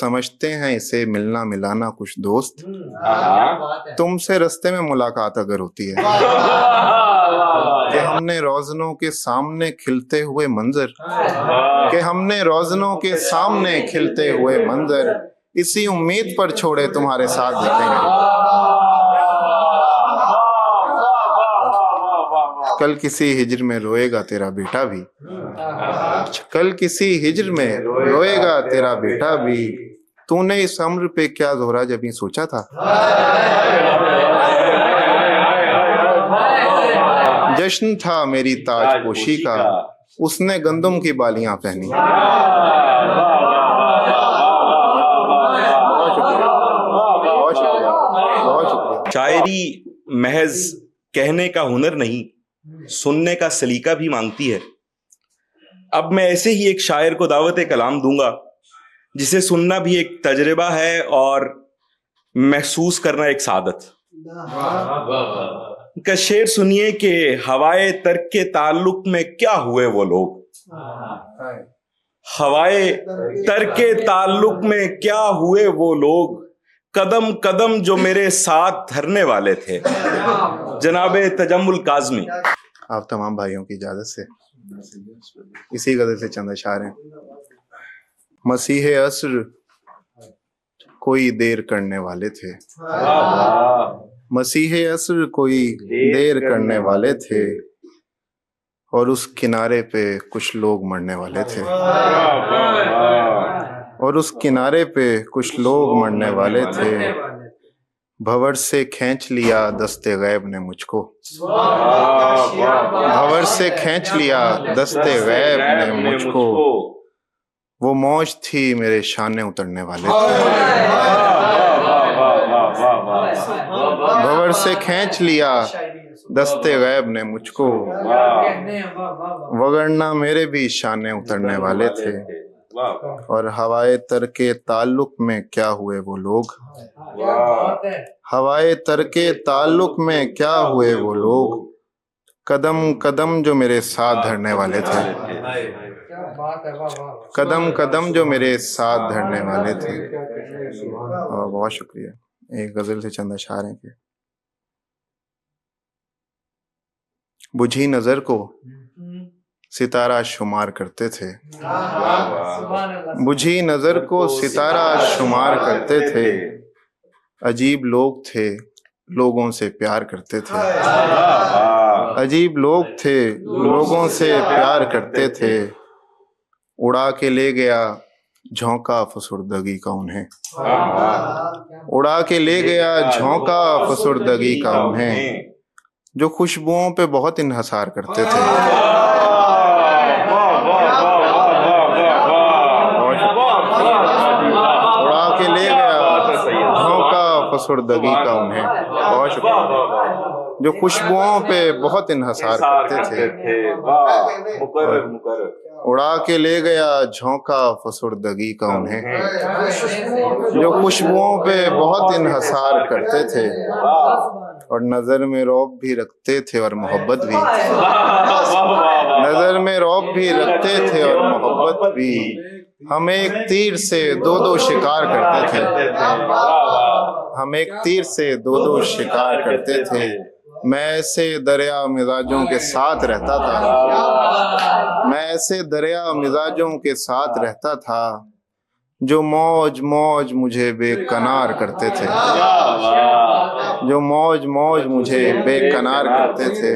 समझते हैं इसे मिलना मिलाना कुछ दोस्त। तुमसे रास्ते में मुलाकात अगर होती है कि हमने रोजनों के सामने खिलते हुए मंजर, कि हमने रोजनों के सामने खिलते हुए मंजर इसी उम्मीद पर छोड़े तुम्हारे साथ देखेंगे। कल किसी हिज्र में रोएगा तेरा बेटा भी, कल किसी हिज्र में रोएगा तेरा बेटा भी। तूने इस अम्र पे क्या जोरा जबी सोचा था, जश्न था मेरी ताजपोशी का, उसने गंदम की बालियां पहनी। बहुत शुक्रिया, बहुत शुक्रिया। शायरी महज कहने का हुनर नहीं, सुनने का सलीका भी मांगती है। अब मैं ऐसे ही एक शायर को दावत कलाम दूंगा जिसे सुनना भी एक तजर्बा है और महसूस करना एक सादत। का शेर सुनिए कि हवाए तर्क के ताल्लुक में क्या हुए वो लोग, हवाए तर्क के ताल्लुक में क्या हुए वो लोग, कदम कदम जो मेरे साथ धरने वाले थे। जनाबे तजम्मुल काज़मी। आप तमाम भाइयों की इजाजत से इसी गजल से चंद अशार हैं। मसीहे अस्र कोई देर करने वाले थे, मसीहे अस्र कोई देर करने वाले थे, और उस किनारे पे कुछ लोग मरने वाले थे, और उस किनारे पे कुछ लोग मरने वाले थे। भंवर से खींच लिया दस्ते गैब ने मुझको, भंवर से खींच लिया दस्ते गैब ने मुझको, वो मौज थी मेरे शाने उतरने वाले थे। भंवर से खींच लिया दस्ते गैब ने मुझको, वगरना मेरे भी शाने उतरने वाले थे। और हवाए तर के ताल्लुक में क्या हुए वो लोग, हवाए तर के ताल्लुक में क्या हुए वो लोग, कदम कदम जो मेरे साथ धरने वाले थे, कदम कदम जो मेरे साथ धरने वाले थे। बहुत शुक्रिया। एक गजल से चंद अशार हैं कि बुझी नजर को सितारा शुमार करते थे, बुझी नजर को सितारा शुमार करते थे। अजीब लोग थे लोगों से प्यार करते थे, अजीब लोग थे लोगों से प्यार करते थे। उड़ा के ले गया झोंका फसुर्दगी का उन्हें, उड़ा के ले गया झोंका फसुर्दगी का उन्हें, जो खुशबुओं पे बहुत इन्हसार करते थे। उड़ा के ले गया झोंका फसुर्दगी का उन्हें, बहुत शुक्रिया, जो खुशबुओं पे बहुत इन्हसार करते थे। उड़ा के ले गया झोंका फसुर्दगी का उन्हें, जो खुशबुओं पे बहुत इन्हसार करते थे। और नजर में रौब भी रखते थे और मोहब्बत भी, नजर में रौब भी रखते थे और मोहब्बत भी। हम एक तीर से दो दो शिकार करते थे, हम एक तीर से दो दो शिकार करते थे। मैं ऐसे दरिया मिजाजों के साथ रहता था, मैं ऐसे दरिया मिजाजों के साथ रहता था, जो मौज मौज मुझे बेकनार करते थे, जो मौज मौज मुझे बेकनार करते थे।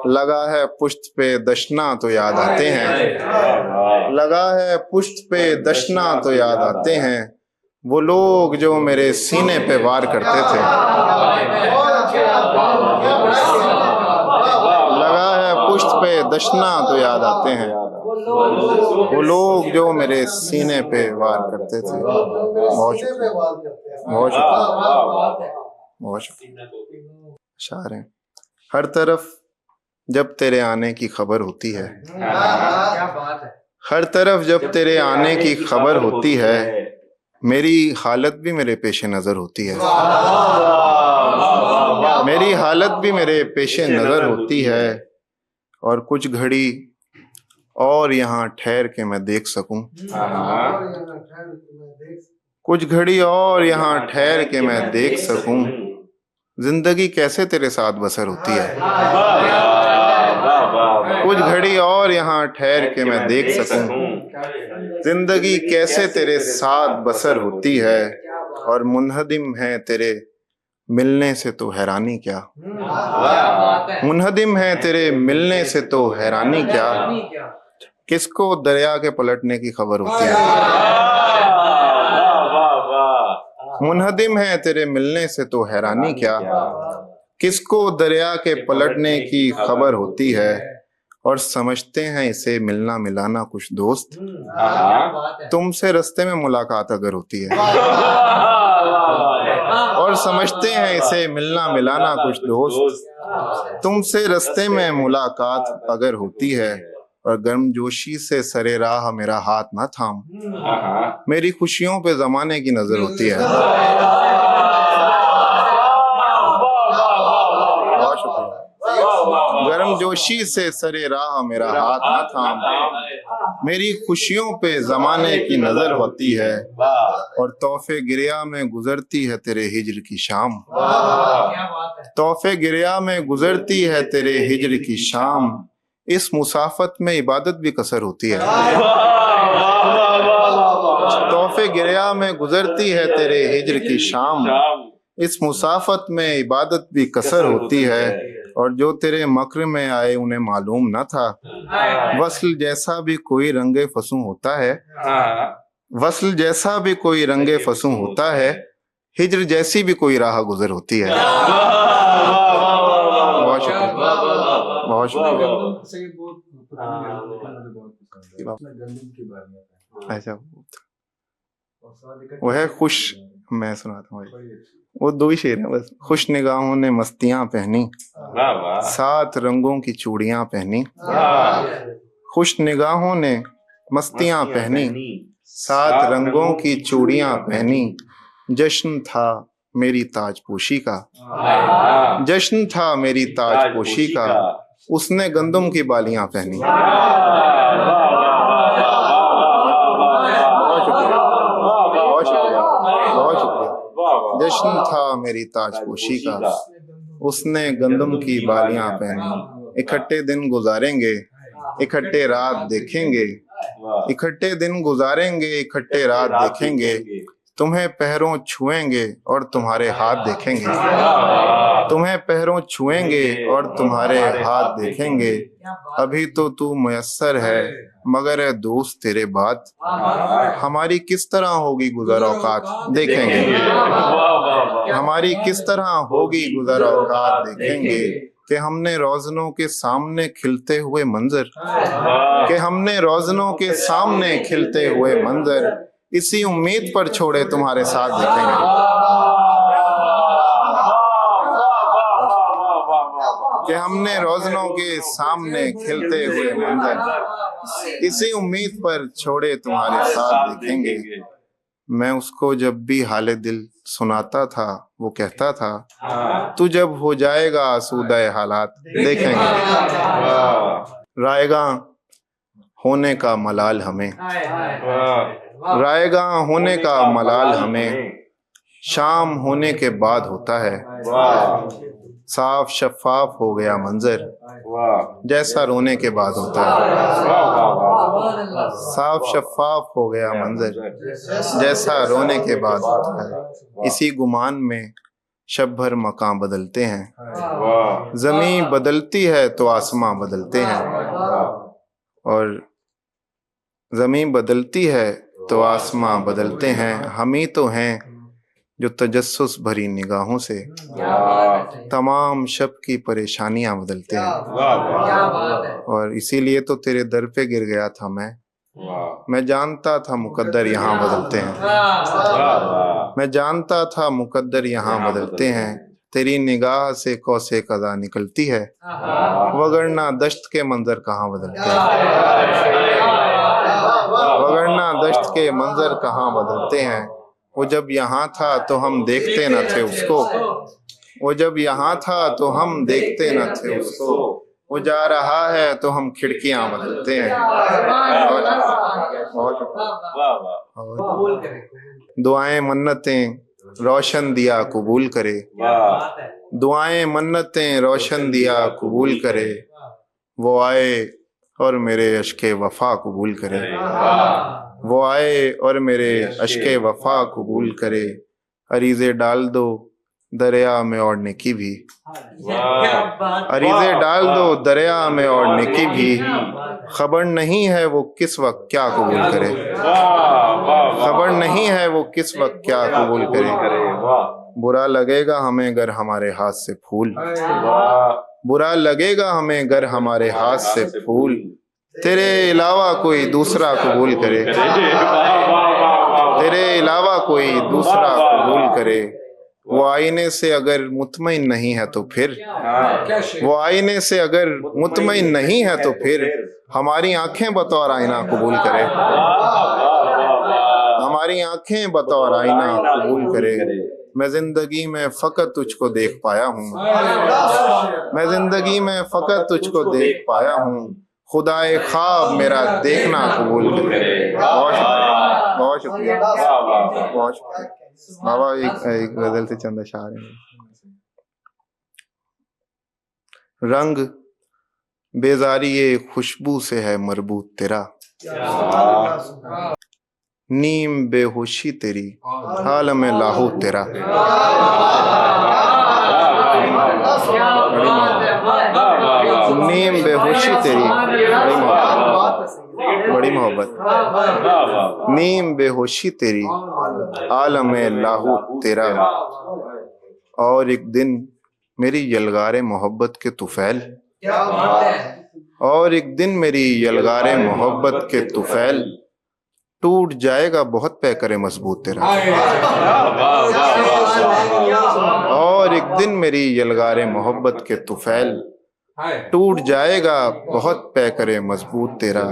लगा है पुश्त पे दशना तो याद आते हैं, लगा है पुश्त पे दशना तो याद आते हैं, वो लोग जो मेरे सीने पे वार करते थे। लगा है पुश्त पे दशना तो याद आते हैं, वो लोग जो मेरे सीने पे वार करते थे। बहुत शुक्रिया, बहुत शुक्रिया, बहुत शुक्रिया। शायर हैं। हर तरफ जब तेरे आने की खबर होती है, हर तरफ जब तेरे आने की खबर होती है, मेरी हालत भी मेरे पेशे नज़र होती है, मेरी हालत भी मेरे पेशे नज़र होती है। और कुछ घड़ी और यहाँ ठहर के मैं देख सकूं, कुछ घड़ी और यहाँ ठहर के मैं देख सकूं जिंदगी कैसे तेरे साथ बसर होती है। कुछ घड़ी और यहाँ ठहर के मैं देख सकूं जिंदगी कैसे तेरे साथ बसर होती है। और मुनहदिम है तेरे मिलने से तो हैरानी क्या, मुनहदिम है तेरे मिलने से तो हैरानी क्या। किसको दरिया के पलटने की खबर होती है। मुनहदिम है तेरे मिलने से तो हैरानी क्या। किसको दरिया के पलटने की खबर होती है। और समझते हैं इसे मिलना मिलाना कुछ दोस्त, तुमसे रास्ते में मुलाकात अगर होती है। और समझते हैं इसे मिलना मिलाना कुछ दोस्त, तुमसे रास्ते में मुलाकात अगर होती है। और गर्मजोशी से सरे राह मेरा हाथ ना थाम, मेरी खुशियों पे जमाने की नजर होती है। बहुत शुक्रिया। गर्मजोशी से सरे राह मेरा हाथ ना थाम, मेरी खुशियों पे जमाने की नजर होती है। और तोहफे गिरिया में गुजरती है तेरे हिज्र की शाम, तोहफे गिरिया में गुजरती है तेरे हिज्र की शाम। इस मुसाफत में इबादत भी कसर होती है। तोहफे गिरिया में गुजरती है तेरे हिज्र की शाम, इस मुसाफत में इबादत भी कसर होती है। और जो तेरे मक्र में आए उन्हें मालूम न था, वस्ल जैसा भी कोई रंगे फसूं होता है। वस्ल जैसा भी कोई रंगे फसूं होता है, हिज्र जैसी भी कोई राह गुजर होती है। बहुत शुक्रिया, बहुत शुक्रिया। ऐसा वो है खुश, मैं सुनाता हूँ भाई, वो दो ही शेर हैं बस। खुश निगाहों ने मस्तियां पहनी, सात रंगों की चूड़ियां पहनी। खुश निगाहों ने मस्तियां पहनी, सात रंगों की चूड़ियां पहनी। जश्न था मेरी ताजपोशी का, जश्न था मेरी ताजपोशी का। उसने गंदम की बालियां पहनी। बहुत शुक्रिया, बहुत शुक्रिया। जश्न था मेरी ताजपोशी का, उसने गंदम की बालियां पहनी। इकट्ठे दिन गुजारेंगे, इकट्ठे रात देखेंगे, इकट्ठे दिन गुजारेंगे, इकट्ठे रात देखेंगे। तुम्हें पैरों छुएंगे और तुम्हारे हाथ देखेंगे, तुम्हें पैरों छुएंगे और तुम्हारे हाथ देखेंगे। अभी तो तू मुयस्सर है मगर है दोस्त तेरे बाद, हमारी किस तरह होगी गुज़र औकात देखेंगे। हमारी किस तरह होगी गुज़र औकात देखेंगे। कि हमने रोज़नों के सामने खिलते हुए मंजर, कि हमने रोज़नों के सामने खिलते हुए मंजर, इसी उम्मीद पर छोड़े तुम्हारे साथ देखेंगे। कि हमने रोज़नों के सामने खिलते हुए मंजर, इसी उम्मीद पर छोड़े तुम्हारे साथ देखेंगे। मैं उसको जब भी हाले दिल सुनाता था वो कहता था, तू जब हो जाएगा आसूदा हालात देखेंगे। रायगा होने का मलाल हमें, रायगा होने का मलाल हमें, शाम होने के बाद होता है। साफ शफाफ हो गया मंजर, जैसा रोने के बाद होता है। साफ शफाफ हो गया मंजर, जैसा रोने के बाद होता है। इसी गुमान में शब भर मकान बदलते हैं, जमीन बदलती है तो आसमां बदलते हैं। और जमीन बदलती है तो आसमां बदलते हैं। हम ही तो हैं जो तजस्सुस भरी निगाहों से तमाम शब की परेशानियां बदलते हैं। और इसीलिए तो तेरे दर पे गिर गया था मैं जानता था मुकद्दर यहाँ बदलते हैं। मैं जानता था मुकद्दर यहाँ बदलते हैं। तेरी निगाह से कौसे कज़ा निकलती है, वगरना दश्त के मंजर कहाँ बदलते हैं। वगरना दश्त के मंजर कहाँ बदलते हैं। वो जब यहाँ था तो हम देखते न थे उसको, वो जब यहाँ था तो हम देखते न थे उसको। वो जा रहा है तो हम खिड़कियां बदलते हैं। दुआएं मन्नतें रोशन दिया कबूल करे, दुआएं मन्नतें रोशन दिया कबूल करे, वो आए और मेरे अश्के वफा कबूल करे, वो आए और मेरे अश्के वफा कबूल करे। अरीज़े डाल दो दरिया में और नेकी भी, अरीज़े डाल दो दरिया में और नेकी भी, खबर नहीं है वो किस वक्त क्या कबूल करे, खबर नहीं है वो किस वक्त क्या कबूल करे। बुरा लगेगा हमें अगर हमारे हाथ से फूल, बुरा लगेगा हमें अगर हमारे हाथ से फूल, तेरे अलावा कोई दूसरा कबूल करे, तेरे अलावा कोई दूसरा कबूल करे। वो आईने से अगर मुतमईन नहीं है तो फिर, वो आईने से अगर मुतमईन नहीं है तो फिर, हमारी आंखें बतौर आईना कबूल करे, हमारी आंखें बतौर आईना कबूल करे। मैं जिंदगी में फकत तुझको देख पाया हूँ, मैं जिंदगी में फकत तुझको देख पाया हूँ, खुदाए ख्वाब मेरा देखना कबूल करे। बहुत शुक्रिया, बहुत शुक्रिया बाबा। एक गजल से चंद अशार हैं। रंग बेजारी ये खुशबू से है मरबूत तेरा, नीम बेहोशी तेरी हाल में लाहू तेरा। नीम बेहोशी तेरी, बड़ी मोहब्बत। नीम बेहोशी तेरी आलम लाहू तेरा। और एक दिन मेरी यलगारे मोहब्बत के तुफैल, और एक दिन मेरी यलगारे मोहब्बत के तुफैल, टूट जाएगा बहुत पैकरे मजबूत तेरा। और एक दिन मेरी यलगारे मोहब्बत के तुफैल, टूट जाएगा बहुत पैकरे मजबूत तेरा।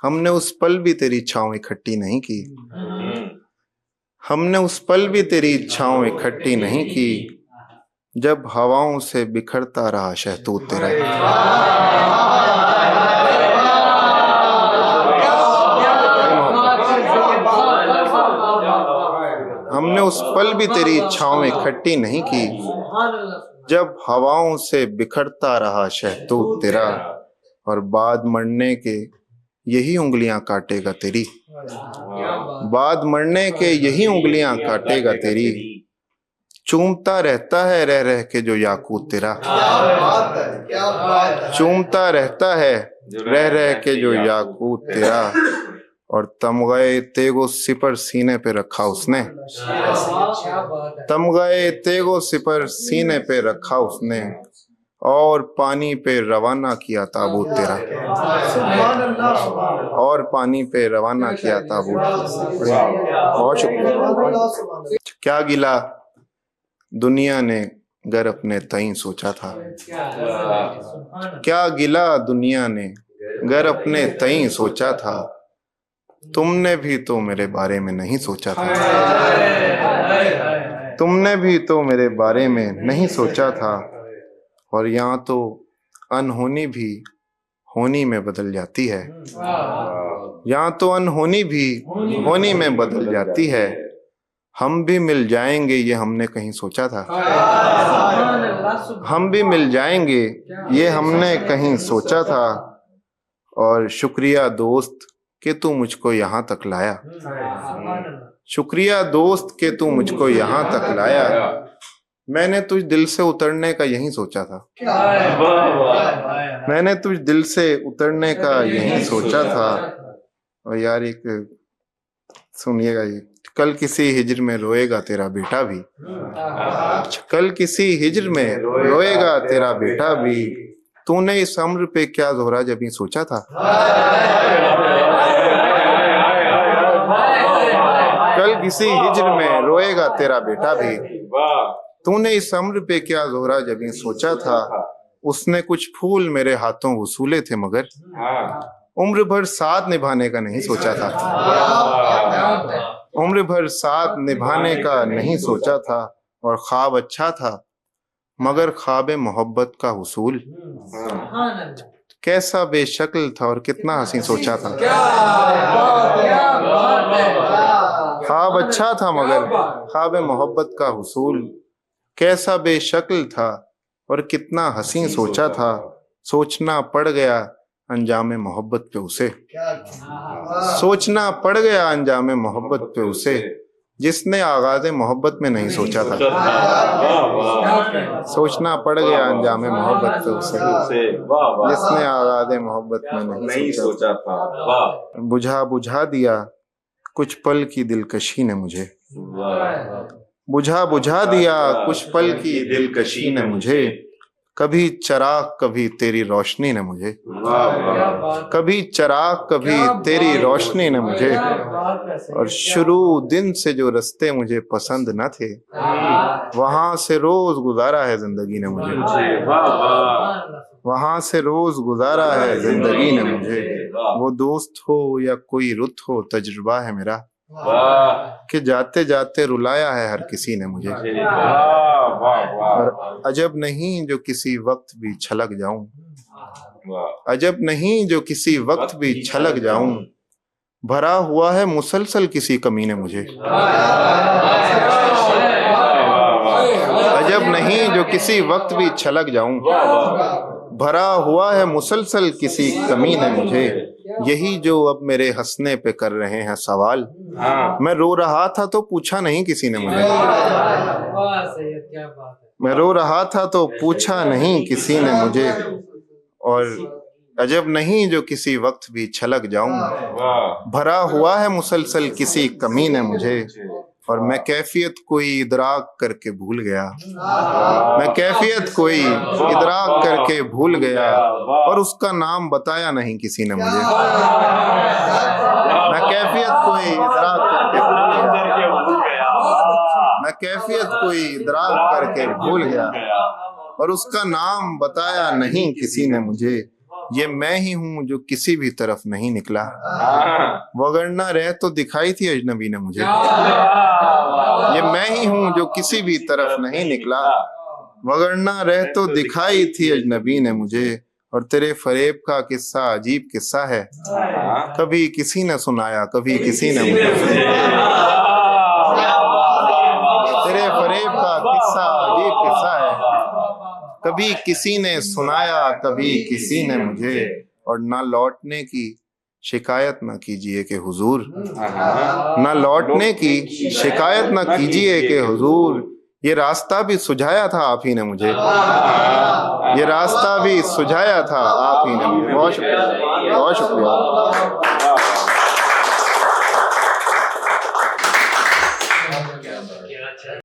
हमने उस पल भी तेरी छाँव इकट्ठी नहीं की, हमने उस पल भी तेरी छाँव इकट्ठी नहीं की, जब हवाओं से बिखरता रहा शहतूत तेरा। हमने उस पल भी तेरी छाँव इकट्ठी नहीं की, जब हवाओं से बिखरता रहा शहतूत तेरा। और बाद मरने के यही उंगलियां काटेगा तेरी, बाद मरने के यही उंगलियां काटेगा तेरी, चूमता रहता है रह रह के जो याकूत तेरा, चूमता रहता है रह रह के जो याकूत तेरा। और तमग़े तेगो सिपर सीने पे रखा उसने, तमग़े तेगो सिपर सीने पे रखा उसने, और पानी पे रवाना किया ताबूत तेरा, और पानी पे रवाना किया ताबूत। बहुत शुक्रिया। क्या गिला दुनिया ने गर अपने तईं सोचा था, क्या गिला दुनिया ने गर अपने तईं सोचा था, तुमने भी तो मेरे बारे में नहीं सोचा था, तुमने भी तो मेरे बारे में नहीं सोचा था। और यहाँ तो अनहोनी भी होनी में बदल जाती है, यहाँ तो अनहोनी भी होनी में बदल जाती है। हम भी मिल जाएंगे ये हमने कहीं सोचा था, हम भी मिल जाएंगे ये हमने कहीं सोचा था। और शुक्रिया दोस्त कि तू मुझको यहाँ तक लाया, शुक्रिया दोस्त कि तू मुझको यहाँ तक लाया। मैंने तुझ दिल से उतरने का यही सोचा था, मैंने तुझ दिल से उतरने का यही सोचा था। और यार एक सुनिएगा, ये कल किसी हिज्र में रोएगा तेरा बेटा भी, कल किसी हिज्र में रोएगा तेरा बेटा भी, तूने इस अम्र पे क्या जोहरा जबी सोचा था, कल किसी हिज्र में रोएगा तेरा बेटा भी, तूने इस अम्र पे क्या जोहरा जबी सोचा था। उसने कुछ फूल मेरे हाथों वसूले थे मगर उम्र भर साथ निभाने का नहीं सोचा था, उम्र भर साथ निभाने का नहीं सोचा था। और ख्वाब अच्छा था मगर ख्वाब मोहब्बत का हुसूल कैसा बेशक्ल था और कितना हसीन सोचा था। ख्वाब ख्वाब अच्छा था मगर ख्वाब मोहब्बत का हुसूल, कैसा बेशक्ल था और कितना हसीन सोचा था, सोचना पड़ गया अंजाम मोहब्बत पे उसे। सोचना पड़ गया अंजाम मोहब्बत पे उसे, जिसने आगाज़ मोहब्बत में नहीं सोचा था। सोचना पड़ गया अंजाम मोहब्बत पे उसे, जिसने आगाज़ मोहब्बत में नहीं सोचा था। बुझा बुझा दिया कुछ पल की दिलकशी ने मुझे, बुझा बुझा दिया कुछ पल की दिलकशी ने मुझे, कभी चिराग कभी तेरी रोशनी ने मुझे, कभी चिराग कभी तेरी रोशनी ने मुझे, और शुरू दिन से जो रास्ते मुझे पसंद न थे, वहां से रोज गुजारा है जिंदगी ने मुझे, वहां से रोज गुजारा है जिंदगी ने मुझे। वो दोस्त हो या कोई रुत हो तजुर्बा है मेरा, कि जाते जाते रुलाया है हर किसी ने मुझे। और अजब नहीं जो किसी वक्त भी छलक जाऊं, अजब नहीं जो किसी वक्त भी छलक जाऊं, भरा हुआ है मुसलसल किसी कमी ने मुझे। अजब नहीं जो किसी वक्त भी छलक जाऊं, भरा हुआ है मुसलसल किसी कमी ने मुझे। यही जो अब मेरे हंसने पे कर रहे हैं सवाल, मैं रो रहा था तो पूछा नहीं किसी ने मुझे। मैं रो रहा था तो पूछा नहीं किसी ने मुझे, और अजब नहीं जो किसी वक्त भी छलक जाऊं, भरा हुआ है मुसलसल किसी कमी ने मुझे। और मैं कैफियत कोई इदराक करके भूल गया, मैं कैफियत कोई इदराक करके भूल गया, और उसका नाम बताया नहीं किसी ने मुझे। मैं कैफियत कोई इदराक करके भूल गया, मैं कैफियत कोई इदराक करके भूल गया, और उसका नाम बताया नहीं किसी ने मुझे। ये मैं ही हूँ जो किसी भी तरफ नहीं निकला, वगरना रह तो दिखाई थी अजनबी ने मुझे। ये मैं ही हूँ जो किसी भी तरफ नहीं निकला, वगरना रह तो दिखाई थी अजनबी ने मुझे। और तेरे फरेब का किस्सा अजीब किस्सा है, कभी किसी ने सुनाया कभी किसी ने मुझे। तेरे फरेब का किस्सा अजीब किस्सा है, कभी किसी ने सुनाया कभी किसी ने मुझे। और ना लौटने की शिकायत न कीजिए कि हुजूर, ना लौटने की शिकायत न कीजिए कि हुजूर, ये रास्ता भी सुझाया था आप ही ने मुझे। ये रास्ता भी सुझाया था आप ही ने मुझे। बहुत शुक्रिया, बहुत शुक्रिया।